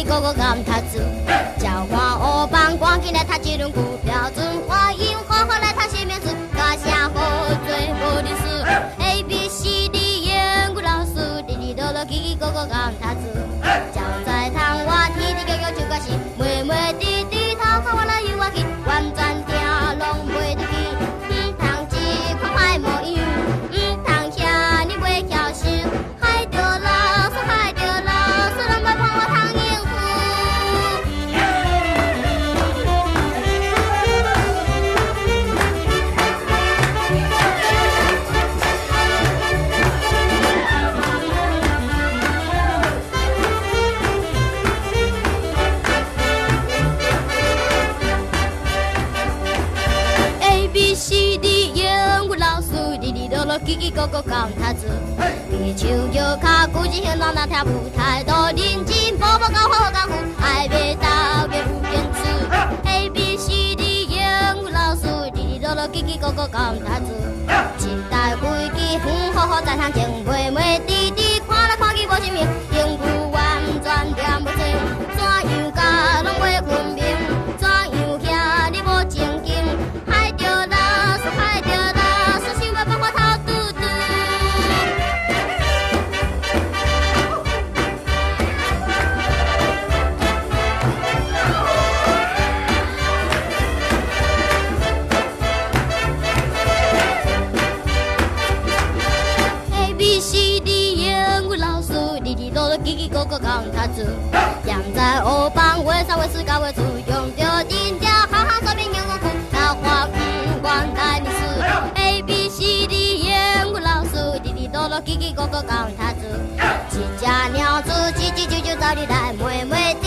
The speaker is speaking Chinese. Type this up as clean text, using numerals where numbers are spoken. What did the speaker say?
个个甘读书，教我学班赶紧来读一轮股标准，我英好好来读写面试，加啥好做无历史 A B C D 英语老师，哩哩啰啰叽叽个个甘读书，教在堂我天天叫叫就个是，妹妹弟弟头看我来游我去，完全听拢袂得去，通一看歹模样，通遐你袂晓想，害着老师害着老师，拢要判我当应付。A B C D 英语老师，哩哩啰啰叽叽个个教读书，比手摇脚鼓起响当当听舞台，多认真步步到好功夫，爱要到要有坚持。A B C D 英语老师，哩哩啰啰叽叽个个教读书，一台飞机远好好在向前，妹妹弟弟看来看去无啥物，英语完全念不清，怎样教拢袂分明，怎样遐你无正经，害着老师害着老师，想要帮我头拄拄。A B C D 英语老师，哩哩啰啰叽叽个个教读书，踮在学班画三画四教画字，用着真正行行说明英语句，那我原来历史。A B C D 英语老师，哩哩啰啰叽叽个个教读书，一只鸟子叽叽啾啾走入来，妹妹弟